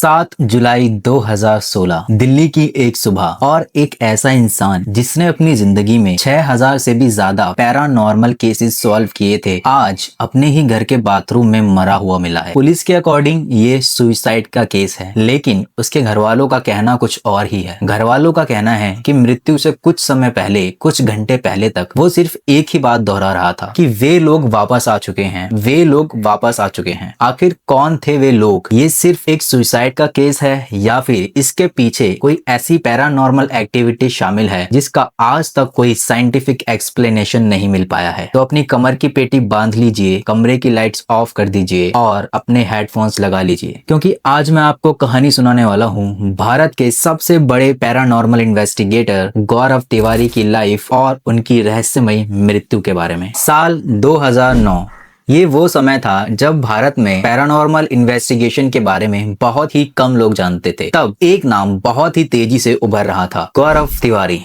7 जुलाई 2016 दिल्ली की एक सुबह और एक ऐसा इंसान जिसने अपनी जिंदगी में 6000 से भी ज्यादा पैरानॉर्मल केसेस सॉल्व किए थे, आज अपने ही घर के बाथरूम में मरा हुआ मिला है। पुलिस के अकॉर्डिंग ये सुसाइड का केस है, लेकिन उसके घर वालों का कहना कुछ और ही है। घर वालों का कहना है कि मृत्यु से कुछ समय पहले, कुछ घंटे पहले तक वो सिर्फ एक ही बात दोहरा रहा था कि वे लोग वापस आ चुके हैं, वे लोग वापस आ चुके हैं। आखिर कौन थे वे लोग? ये सिर्फ एक सुसाइड का केस है या फिर इसके पीछे कोई ऐसी पैरानॉर्मल एक्टिविटी शामिल है जिसका आज तक कोई साइंटिफिक एक्सप्लेनेशन नहीं मिल पाया है? तो अपनी कमर की पेटी बांध लीजिए, कमरे की लाइट्स ऑफ कर दीजिए और अपने हेडफोन्स लगा लीजिए, क्योंकि आज मैं आपको कहानी सुनाने वाला हूँ भारत के सबसे बड़े पैरानॉर्मल इन्वेस्टिगेटर गौरव तिवारी की लाइफ और उनकी रहस्यमयी मृत्यु के बारे में। साल 2009 ये वो समय था जब भारत में पैरानॉर्मल इन्वेस्टिगेशन के बारे में बहुत ही कम लोग जानते थे। तब एक नाम बहुत ही तेजी से उभर रहा था, गौरव तिवारी।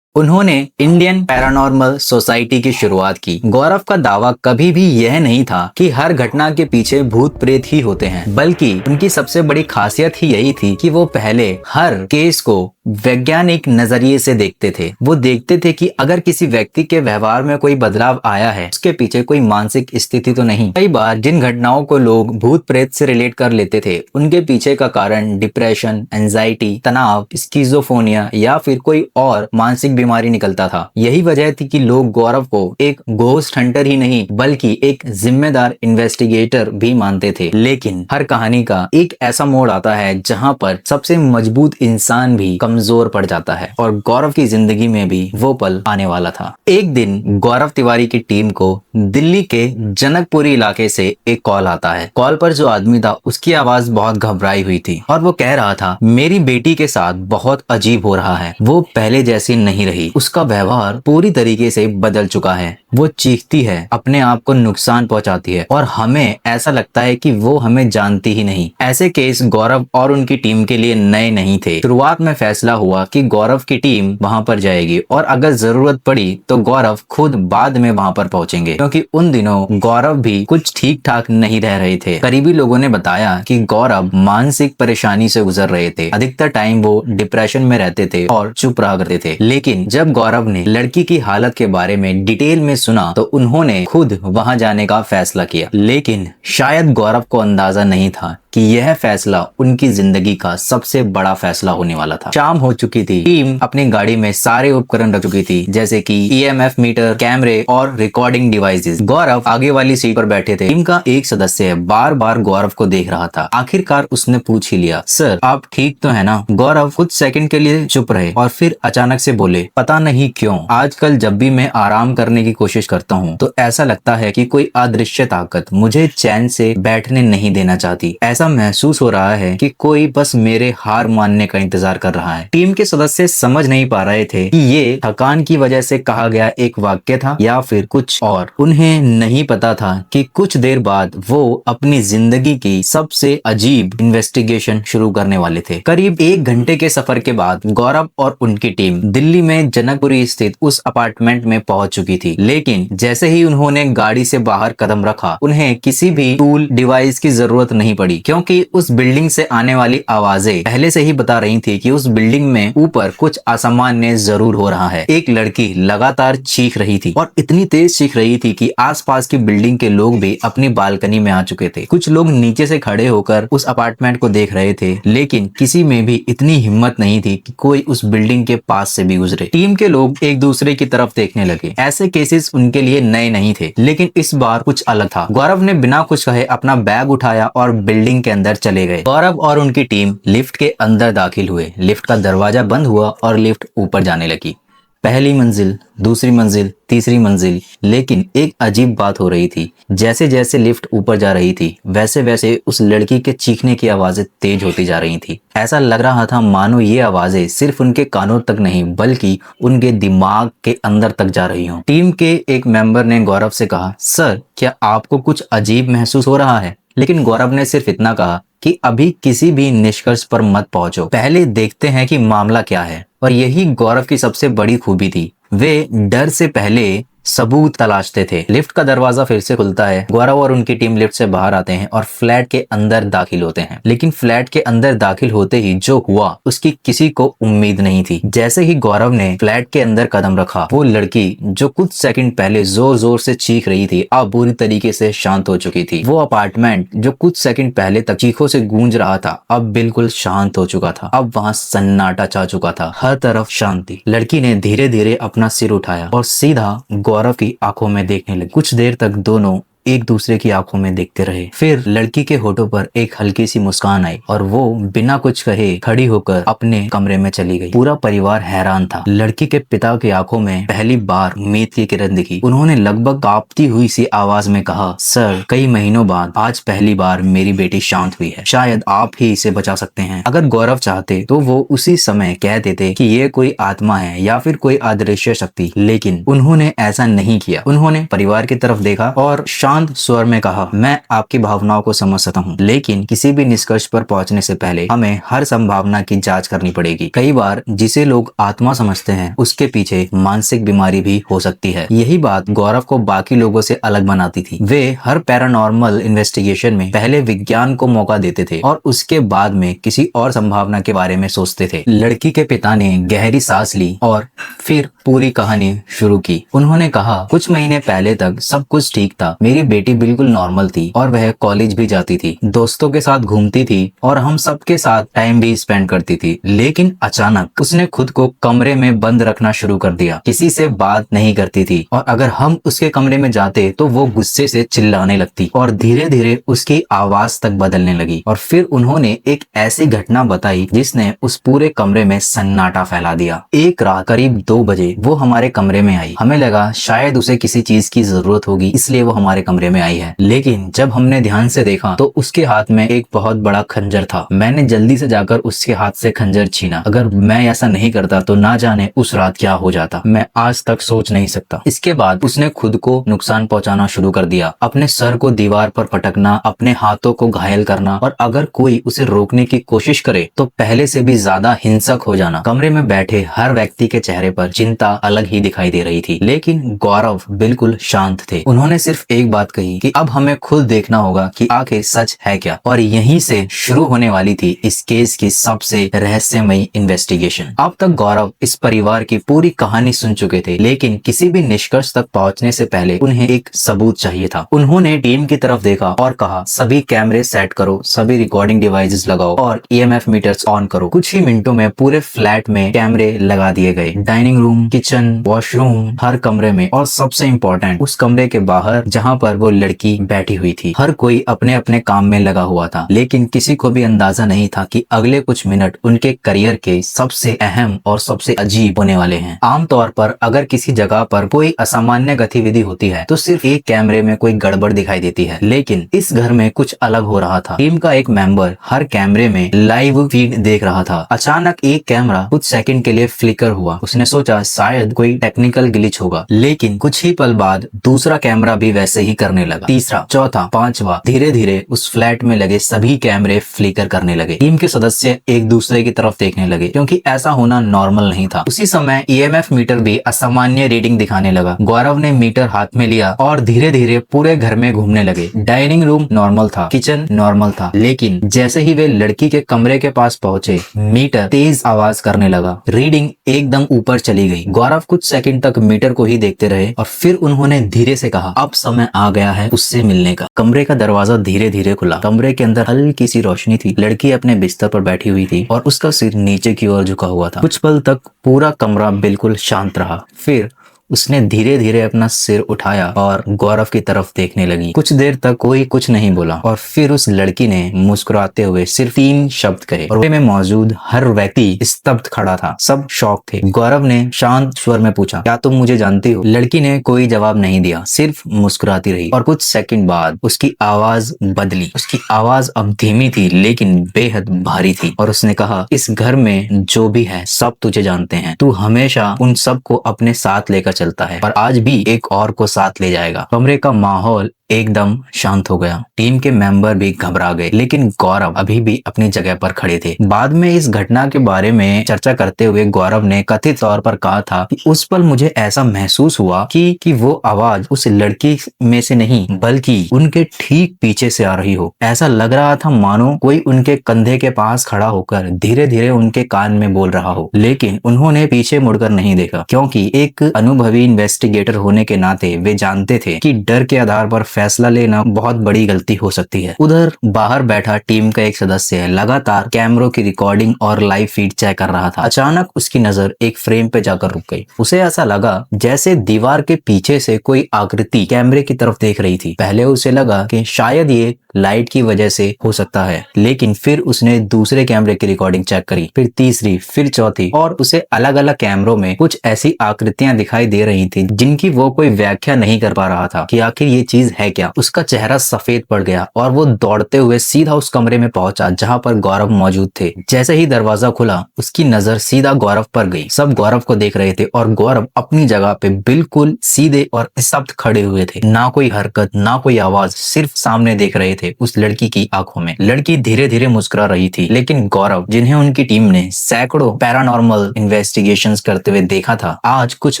उन्होंने इंडियन पैरानॉर्मल सोसाइटी की शुरुआत की। गौरव का दावा कभी भी यह नहीं था कि हर घटना के पीछे भूत प्रेत ही होते हैं, बल्कि उनकी सबसे बड़ी खासियत ही यही थी कि वो पहले हर केस को वैज्ञानिक नजरिए से देखते थे। वो देखते थे कि अगर किसी व्यक्ति के व्यवहार में कोई बदलाव आया है, उसके पीछे कोई मानसिक स्थिति तो नहीं। कई बार जिन घटनाओं को लोग भूत प्रेत से रिलेट कर लेते थे, उनके पीछे का कारण डिप्रेशन, एंजाइटी, तनाव, स्किज़ोफ्रेनिया या फिर कोई और मानसिक बीमारी निकलता था। यही वजह थी कि लोग गौरव को एक घोस्ट हंटर ही नहीं बल्कि एक जिम्मेदार इन्वेस्टिगेटर भी मानते थे। लेकिन हर कहानी का एक ऐसा मोड़ आता है जहां पर सबसे मजबूत इंसान भी कमजोर पड़ जाता है, और गौरव की जिंदगी में भी वो पल आने वाला था। एक दिन गौरव तिवारी की टीम को दिल्ली के जनकपुरी इलाके से एक कॉल आता है। कॉल पर जो आदमी था उसकी आवाज बहुत घबराई हुई थी और वो कह रहा था, मेरी बेटी के साथ बहुत अजीब हो रहा है। वो पहले जैसी नहीं रही, उसका व्यवहार पूरी तरीके से बदल चुका है। वो चीखती है, अपने आप को नुकसान पहुंचाती है और हमें ऐसा लगता है कि वो हमें जानती ही नहीं। ऐसे केस गौरव और उनकी टीम के लिए नए नहीं थे। शुरुआत में फैसला हुआ कि गौरव की टीम वहां पर जाएगी और अगर जरूरत पड़ी तो गौरव खुद बाद में वहां पर पहुंचेंगे, क्योंकि उन दिनों गौरव भी कुछ ठीक ठाक नहीं रह रहे थे। करीबी लोगों ने बताया कि गौरव मानसिक परेशानी से गुजर रहे थे। अधिकतर टाइम वो डिप्रेशन में रहते थे और चुप रहा करते थे। लेकिन जब गौरव ने लड़की की हालत के बारे में डिटेल में सुना तो उन्होंने खुद वहां जाने का फैसला किया। लेकिन शायद गौरव को अंदाजा नहीं था कि यह फैसला उनकी जिंदगी का सबसे बड़ा फैसला होने वाला था। शाम हो चुकी थी। टीम अपनी गाड़ी में सारे उपकरण रख चुकी थी, जैसे कि ईएमएफ मीटर, कैमरे और रिकॉर्डिंग डिवाइसेस। गौरव आगे वाली सीट पर बैठे थे। टीम का एक सदस्य बार बार गौरव को देख रहा था। आखिरकार उसने पूछ ही लिया, सर आप ठीक तो है ना? गौरव कुछ सेकंड के लिए चुप रहे और फिर अचानक से बोले, पता नहीं क्यों आजकल जब भी मैं आराम करने की कोशिश करता हूँ तो ऐसा लगता है कि कोई अदृश्य ताकत मुझे चैन से बैठने नहीं देना चाहती। ऐसा महसूस हो रहा है कि कोई बस मेरे हार मानने का इंतजार कर रहा है। टीम के सदस्य समझ नहीं पा रहे थे कि ये थकान की वजह से कहा गया एक वाक्य था या फिर कुछ और। उन्हें नहीं पता था कि कुछ देर बाद वो अपनी जिंदगी की सबसे अजीब इन्वेस्टिगेशन शुरू करने वाले थे। करीब 1 घंटे के सफर के बाद गौरव और उनकी टीम दिल्ली में जनकपुरी स्थित उस अपार्टमेंट में पहुंच चुकी थी। लेकिन जैसे ही उन्होंने गाड़ी से बाहर कदम रखा, उन्हें किसी भी टूल डिवाइस की जरूरत नहीं पड़ी, क्योंकि उस बिल्डिंग से आने वाली आवाजें पहले से ही बता रही थी कि उस बिल्डिंग में ऊपर कुछ असामान्य जरूर हो रहा है। एक लड़की लगातार चीख रही थी और इतनी तेज चीख रही थी कि आसपास की बिल्डिंग के लोग भी अपनी बालकनी में आ चुके थे। कुछ लोग नीचे से खड़े होकर उस अपार्टमेंट को देख रहे थे, लेकिन किसी में भी इतनी हिम्मत नहीं थी कि कोई उस बिल्डिंग के पास से भी गुजरे। टीम के लोग एक दूसरे की तरफ देखने लगे। ऐसे केसेस उनके लिए नए नहीं थे, लेकिन इस बार कुछ अलग था। गौरव ने बिना कुछ कहे अपना बैग उठाया और बिल्डिंग के अंदर चले गए। गौरव और उनकी टीम लिफ्ट के अंदर दाखिल हुए। लिफ्ट का दरवाजा बंद हुआ और लिफ्ट ऊपर जाने लगी। पहली मंजिल, दूसरी मंजिल, तीसरी मंजिल। लेकिन एक अजीब बात हो रही थी। जैसे जैसे लिफ्ट ऊपर जा रही थी, वैसे वैसे उस लड़की के चीखने की आवाजें तेज होती जा रही थी। ऐसा लग रहा था मानो ये आवाजें सिर्फ उनके कानों तक नहीं बल्कि उनके दिमाग के अंदर तक जा रही हों। टीम के एक मेंबर ने गौरव से कहा, सर क्या आपको कुछ अजीब महसूस हो रहा है? लेकिन गौरव ने सिर्फ इतना कहा कि अभी किसी भी निष्कर्ष पर मत पहुंचो, पहले देखते हैं कि मामला क्या है। और यही गौरव की सबसे बड़ी खूबी थी। वे डर से पहले सबूत तलाशते थे। लिफ्ट का दरवाजा फिर से खुलता है। गौरव और उनकी टीम लिफ्ट से बाहर आते हैं और फ्लैट के अंदर दाखिल होते हैं। लेकिन फ्लैट के अंदर दाखिल होते ही जो हुआ उसकी किसी को उम्मीद नहीं थी। जैसे ही गौरव ने फ्लैट के अंदर कदम रखा, वो लड़की जो कुछ सेकंड पहले जोर जोर से चीख रही थी अब बुरी तरीके से शांत हो चुकी थी। वो अपार्टमेंट जो कुछ सेकंड पहले तक चीखों से गूंज रहा था अब बिल्कुल शांत हो चुका था। अब वहाँ सन्नाटा छा चुका था, हर तरफ शांति। लड़की ने धीरे धीरे अपना सिर उठाया और सीधा गौरव की आंखों में देखने लगी। कुछ देर तक दोनों एक दूसरे की आंखों में देखते रहे। फिर लड़की के होठों पर एक हल्की सी मुस्कान आई और वो बिना कुछ कहे खड़ी होकर अपने कमरे में चली गई। पूरा परिवार हैरान था। लड़की के पिता की आंखों में पहली बार उम्मीद की किरण दिखी। उन्होंने लगभग कांपती हुई सी आवाज में कहा, सर, कई महीनों बाद आज पहली बार मेरी बेटी शांत हुई है। शायद आप ही इसे बचा सकते हैं। अगर गौरव चाहते तो वो उसी समय कह देते कि ये कोई आत्मा है या फिर कोई अदृश्य शक्ति, लेकिन उन्होंने ऐसा नहीं किया। उन्होंने परिवार की तरफ देखा और शांत स्वर में कहा, मैं आपकी भावनाओं को समझ सकता हूँ, लेकिन किसी भी निष्कर्ष पर पहुँचने से पहले हमें हर संभावना की जांच करनी पड़ेगी। कई बार जिसे लोग आत्मा समझते हैं उसके पीछे मानसिक बीमारी भी हो सकती है। यही बात गौरव को बाकी लोगों से अलग बनाती थी। वे हर पैरानॉर्मल इन्वेस्टिगेशन में पहले विज्ञान को मौका देते थे और उसके बाद में किसी और संभावना के बारे में सोचते थे। लड़की के पिता ने गहरी सांस ली और फिर पूरी कहानी शुरू की। उन्होंने कहा, कुछ महीने पहले तक सब कुछ ठीक था। मेरी बेटी बिल्कुल नॉर्मल थी और वह कॉलेज भी जाती थी, दोस्तों के साथ घूमती थी और हम सबके साथ टाइम भी स्पेंड करती थी। लेकिन अचानक उसने खुद को कमरे में बंद रखना शुरू कर दिया। किसी से बात नहीं करती थी और अगर हम उसके कमरे में जाते तो वो गुस्से से चिल्लाने लगती और धीरे धीरे उसकी आवाज तक बदलने लगी। और फिर उन्होंने एक ऐसी घटना बताई जिसने उस पूरे कमरे में सन्नाटा फैला दिया। एक रात करीब 2 बजे वो हमारे कमरे में आई। हमें लगा शायद उसे किसी चीज की जरूरत होगी, इसलिए वो हमारे कमरे में आई है। लेकिन जब हमने ध्यान से देखा तो उसके हाथ में एक बहुत बड़ा खंजर था। मैंने जल्दी से जाकर उसके हाथ से खंजर छीना। अगर मैं ऐसा नहीं करता तो ना जाने उस रात क्या हो जाता, मैं आज तक सोच नहीं सकता। इसके बाद उसने खुद को नुकसान पहुंचाना शुरू कर दिया। अपने सर को दीवार पर पटकना, अपने हाथों को घायल करना और अगर कोई उसे रोकने की कोशिश करे तो पहले से भी ज्यादा हिंसक हो जाना। कमरे में बैठे हर व्यक्ति के चेहरे पर चिंता अलग ही दिखाई दे रही थी, लेकिन गौरव बिल्कुल शांत थे। उन्होंने सिर्फ एक बात कही कि अब हमें खुद देखना होगा कि आखिर सच है क्या। और यहीं से शुरू होने वाली थी इस केस की सबसे रहस्यमयी इन्वेस्टिगेशन। अब तक गौरव इस परिवार की पूरी कहानी सुन चुके थे, लेकिन किसी भी निष्कर्ष तक पहुंचने से पहले उन्हें एक सबूत चाहिए था। उन्होंने टीम की तरफ देखा और कहा, सभी कैमरे सेट करो, सभी रिकॉर्डिंग डिवाइसेस लगाओ और ईएमएफ मीटर्स ऑन करो। कुछ ही मिनटों में पूरे फ्लैट में कैमरे लगा दिए गए। डाइनिंग रूम, किचन, वॉशरूम, हर कमरे में, और सबसे इम्पोर्टेंट उस कमरे के बाहर जहाँ पर वो लड़की बैठी हुई थी। हर कोई अपने अपने काम में लगा हुआ था, लेकिन किसी को भी अंदाजा नहीं था कि अगले कुछ मिनट उनके करियर के सबसे अहम और सबसे अजीब होने वाले हैं। आमतौर पर अगर किसी जगह पर कोई असामान्य गतिविधि होती है तो सिर्फ एक कैमरे में कोई गड़बड़ दिखाई देती है, लेकिन इस घर में कुछ अलग हो रहा था। टीम का एक मेंबर हर कैमरे में लाइव फीड देख रहा था। अचानक एक कैमरा कुछ सेकंड के लिए फ्लिकर हुआ। उसने सोचा शायद कोई टेक्निकल ग्लिच होगा, लेकिन कुछ ही पल बाद दूसरा कैमरा भी वैसे ही करने लगा। तीसरा, चौथा, पांचवा, धीरे धीरे उस फ्लैट में लगे सभी कैमरे फ्लिकर करने लगे। टीम के सदस्य एक दूसरे की तरफ देखने लगे, क्योंकि ऐसा होना नॉर्मल नहीं था। उसी समय ईएमएफ मीटर भी असामान्य रीडिंग दिखाने लगा। गौरव ने मीटर हाथ में लिया और धीरे धीरे पूरे घर में घूमने लगे। डाइनिंग रूम नॉर्मल था, किचन नॉर्मल था, लेकिन जैसे ही वे लड़की के कमरे के पास पहुंचे, मीटर तेज आवाज करने लगा। रीडिंग एकदम ऊपर चली गई। गौरव कुछ सेकंड तक मीटर को ही देखते रहे और फिर उन्होंने धीरे से कहा, अब समय आ गया है उससे मिलने का। कमरे का दरवाजा धीरे धीरे खुला। कमरे के अंदर हल्की सी रोशनी थी। लड़की अपने बिस्तर पर बैठी हुई थी और उसका सिर नीचे की ओर झुका हुआ था। कुछ पल तक पूरा कमरा बिल्कुल शांत रहा। फिर उसने धीरे धीरे अपना सिर उठाया और गौरव की तरफ देखने लगी। कुछ देर तक कोई कुछ नहीं बोला और फिर उस लड़की ने मुस्कुराते हुए सिर्फ 3 शब्द कहे और वे में मौजूद हर व्यक्ति स्तब्ध खड़ा था। सब शॉक थे। गौरव ने शांत स्वर में पूछा, क्या तुम मुझे जानती हो? लड़की ने कोई जवाब नहीं दिया, सिर्फ मुस्कुराती रही। और कुछ सेकंड बाद उसकी आवाज बदली। उसकी आवाज अब धीमी थी लेकिन बेहद भारी थी और उसने कहा, इस घर में जो भी है सब तुझे जानते हैं। तू हमेशा उन सबको अपने साथ लेकर चलता है और आज भी एक और को साथ ले जाएगा। कमरे का माहौल एकदम शांत हो गया। टीम के मेंबर भी घबरा गए, लेकिन गौरव अभी भी अपनी जगह पर खड़े थे। बाद में इस घटना के बारे में चर्चा करते हुए गौरव ने कथित तौर पर कहा था कि उस पल मुझे ऐसा महसूस हुआ कि वो आवाज उस लड़की में से नहीं बल्कि उनके ठीक पीछे से आ रही हो। ऐसा लग रहा था मानो कोई उनके कंधे के पास खड़ा होकर धीरे धीरे उनके कान में बोल रहा हो। लेकिन उन्होंने पीछे मुड़कर नहीं देखा, क्योंकि एक अनुभवी इन्वेस्टिगेटर होने के नाते वे जानते थे कि डर के आधार पर फैसला लेना बहुत बड़ी गलती हो सकती है। उधर बाहर बैठा टीम का एक सदस्य लगातार कैमरों की रिकॉर्डिंग और लाइव फीड चेक कर रहा था। अचानक उसकी नजर एक फ्रेम पे जाकर रुक गई। उसे ऐसा लगा जैसे दीवार के पीछे से कोई आकृति कैमरे की तरफ देख रही थी। पहले उसे लगा कि शायद ये लाइट की वजह से हो सकता है, लेकिन फिर उसने दूसरे कैमरे की रिकॉर्डिंग चेक करी, फिर तीसरी, फिर चौथी, और उसे अलग अलग कैमरों में कुछ ऐसी आकृतियां दिखाई दे रही थी जिनकी वो कोई व्याख्या नहीं कर पा रहा था कि आखिर ये चीज है क्या। उसका चेहरा सफेद पड़ गया और वो दौड़ते हुए सीधा उस कमरे में पहुंचा जहां पर गौरव मौजूद थे। जैसे ही दरवाजा खुला, उसकी नजर सीधा गौरव पर गई। सब गौरव को देख रहे थे और गौरव अपनी जगह पे बिल्कुल सीधे और निस्तब्ध खड़े हुए थे। ना कोई हरकत, ना कोई आवाज, सिर्फ सामने देख रहे थे उस लड़की की आंखों में। लड़की धीरे धीरे मुस्कुरा रही थी, लेकिन गौरव, जिन्हें उनकी टीम ने सैकड़ों पैरानॉर्मल इन्वेस्टिगेशंस करते हुए देखा था, आज कुछ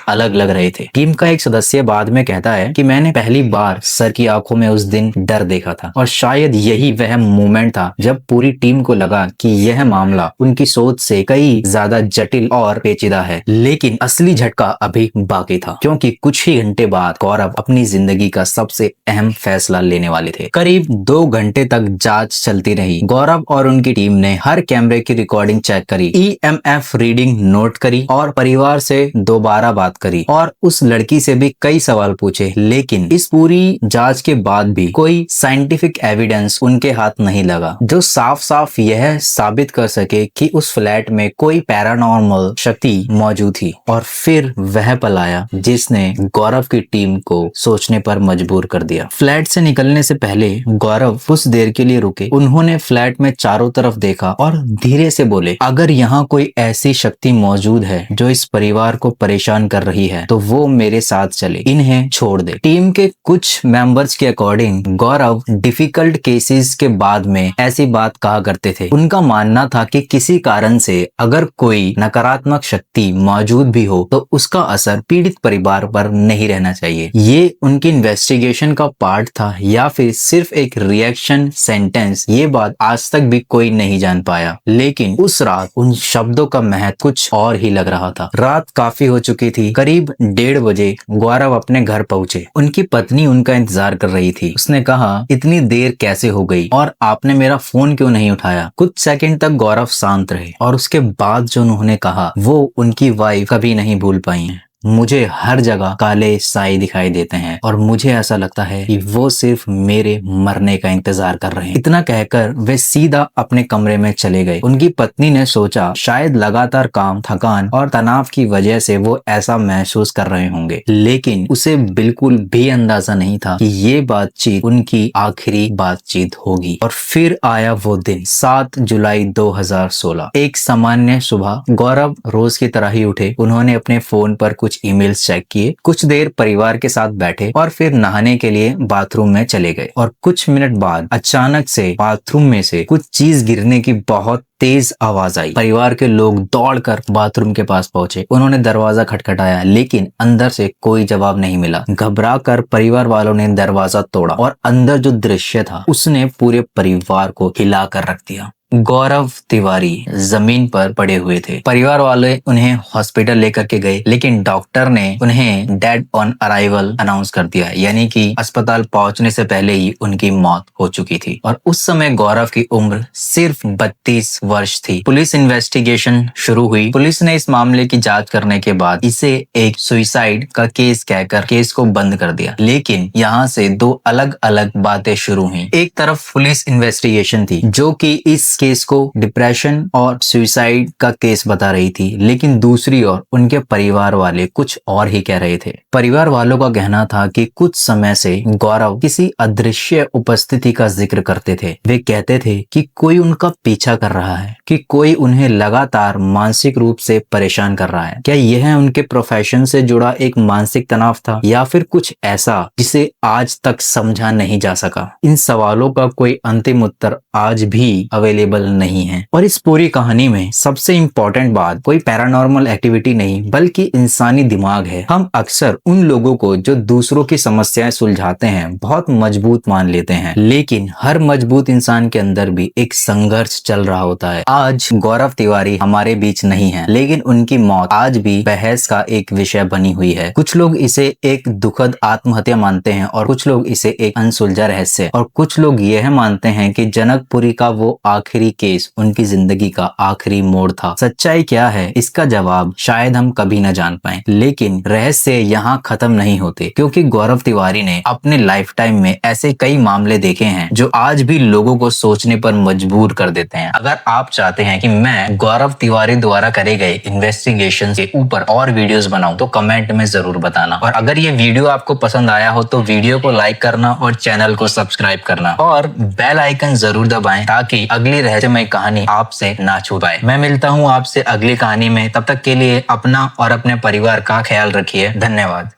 अलग लग रहे थे। टीम का एक सदस्य बाद में कहता है कि मैंने पहली बार सर की आंखों में उस दिन डर देखा था, और शायद यही वह मोमेंट था जब पूरी टीम को लगा कि यह मामला उनकी सोच से कई ज्यादा जटिल और पेचीदा है। लेकिन असली झटका अभी बाकी था, क्योंकि कुछ ही घंटे बाद गौरव अपनी जिंदगी का सबसे अहम फैसला लेने वाले थे। करीब 2 घंटे तक जांच चलती रही। गौरव और उनकी टीम ने हर कैमरे की रिकॉर्डिंग चेक करी, EMF रीडिंग नोट करी और परिवार से दोबारा बात करी और उस लड़की से भी कई सवाल पूछे। लेकिन इस पूरी जांच के बाद भी कोई साइंटिफिक एविडेंस उनके हाथ नहीं लगा जो साफ साफ यह साबित कर सके कि उस फ्लैट में कोई पैरानॉर्मल शक्ति मौजूद थी। और फिर वह पल आया जिसने गौरव की टीम को सोचने पर मजबूर कर दिया। फ्लैट से निकलने से पहले गौरव कुछ देर के लिए रुके। उन्होंने फ्लैट में चारों तरफ देखा और धीरे से बोले, अगर यहाँ कोई ऐसी शक्ति मौजूद है जो इस परिवार को परेशान कर रही है, तो वो मेरे साथ चले, इन्हें छोड़ दे। टीम के कुछ मेंबर्स के अकॉर्डिंग गौरव डिफिकल्ट केसेस के बाद में ऐसी बात कहा करते थे। उनका मानना था कि किसी कारण से अगर कोई नकारात्मक शक्ति मौजूद भी हो तो उसका असर पीड़ित परिवार पर नहीं रहना चाहिए। ये उनकी इन्वेस्टिगेशन का पार्ट था या फिर सिर्फ एक रिएक्शन सेंटेंस, ये बात आज तक भी कोई नहीं जान पाया। लेकिन उस रात उन शब्दों का महत्व कुछ और ही लग रहा था। रात काफी हो चुकी थी। करीब 1:30 बजे गौरव अपने घर पहुंचे। उनकी पत्नी उनका इंतजार कर रही थी। उसने कहा, इतनी देर कैसे हो गई और आपने मेरा फोन क्यों नहीं उठाया? कुछ सेकंड तक गौरव शांत रहे और उसके बाद जो उन्होंने कहा वो उनकी वाइफ कभी नहीं भूल पाई है। मुझे हर जगह काले साए दिखाई देते हैं और मुझे ऐसा लगता है कि वो सिर्फ मेरे मरने का इंतजार कर रहे हैं। इतना कहकर वे सीधा अपने कमरे में चले गए। उनकी पत्नी ने सोचा शायद लगातार काम, थकान और तनाव की वजह से वो ऐसा महसूस कर रहे होंगे, लेकिन उसे बिल्कुल भी अंदाजा नहीं था कि ये बातचीत उनकी आखिरी बातचीत होगी। और फिर आया वो दिन, 7 जुलाई 2016। एक सामान्य सुबह। गौरव रोज की तरह ही उठे। उन्होंने अपने फोन पर कुछ ईमेल्स चेक किए, कुछ देर परिवार के साथ बैठे और फिर नहाने के लिए बाथरूम में चले गए। और कुछ मिनट बाद अचानक से बाथरूम में से कुछ चीज गिरने की बहुत तेज आवाज आई। परिवार के लोग दौड़कर बाथरूम के पास पहुंचे। उन्होंने दरवाजा खटखटाया, लेकिन अंदर से कोई जवाब नहीं मिला। घबराकर परिवार वालों ने दरवाजा तोड़ा और अंदर जो दृश्य था उसने पूरे परिवार को हिला कर रख दिया। गौरव तिवारी जमीन पर पड़े हुए थे। परिवार वाले उन्हें हॉस्पिटल लेकर के गए, लेकिन डॉक्टर ने उन्हें डेड ऑन अराइवल अनाउंस कर दिया, यानी कि अस्पताल पहुंचने से पहले ही उनकी मौत हो चुकी थी। और उस समय गौरव की उम्र सिर्फ 32 वर्ष थी। पुलिस इन्वेस्टिगेशन शुरू हुई। पुलिस ने इस मामले की जांच करने के बाद इसे एक सुसाइड का केस कहकर केस को बंद कर दिया। लेकिन यहाँ से 2 अलग अलग बातें शुरू हुई। एक तरफ पुलिस इन्वेस्टिगेशन थी जो कि इस केस को डिप्रेशन और सुसाइड का केस बता रही थी, लेकिन दूसरी ओर उनके परिवार वाले कुछ और ही कह रहे थे। परिवार वालों का कहना था कि कुछ समय से गौरव किसी अदृश्य उपस्थिति का जिक्र करते थे। वे कहते थे कि कोई उनका पीछा कर रहा है, कि कोई उन्हें लगातार मानसिक रूप से परेशान कर रहा है। क्या यह उनके प्रोफेशन से जुड़ा एक मानसिक तनाव था या फिर कुछ ऐसा जिसे आज तक समझा नहीं जा सका? इन सवालों का कोई अंतिम उत्तर आज भी अवेलेबल नहीं है। और इस पूरी कहानी में सबसे इम्पोर्टेंट बात कोई पैरानॉर्मल एक्टिविटी नहीं बल्कि इंसानी दिमाग है। हम अक्सर उन लोगों को जो दूसरों की समस्याएं सुलझाते हैं बहुत मजबूत मान लेते हैं, लेकिन हर मजबूत इंसान के अंदर भी एक संघर्ष चल रहा होता है। आज गौरव तिवारी हमारे बीच नहीं है, लेकिन उनकी मौत आज भी बहस का एक विषय बनी हुई है। कुछ लोग इसे एक दुखद आत्महत्या मानते हैं और कुछ लोग इसे एक अनसुलझा रहस्य, और कुछ लोग यह मानते हैं कि जनकपुरी का वो आखिरी केस उनकी जिंदगी का आखिरी मोड़ था। सच्चाई क्या है इसका जवाब शायद हम कभी न जान पाए, लेकिन रहस्य यहाँ खत्म नहीं होते, क्योंकि गौरव तिवारी ने अपने लाइफ टाइम में ऐसे कई मामले देखे हैं जो आज भी लोगों को सोचने पर मजबूर कर देते हैं। अगर आप चाहते हैं कि मैं गौरव तिवारी द्वारा करे गए इन्वेस्टिगेशन के ऊपर और वीडियोस बनाऊं तो कमेंट में जरूर बताना। और अगर ये वीडियो आपको पसंद आया हो तो वीडियो को लाइक करना और चैनल को सब्सक्राइब करना और बेल आइकन जरूर दबाएं ताकि अगली रहस्यमय कहानी आपसे ना छूट पाए। मैं मिलता हूँ आपसे अगली कहानी में, तब तक के लिए अपना और अपने परिवार का ख्याल रखिए। धन्यवाद।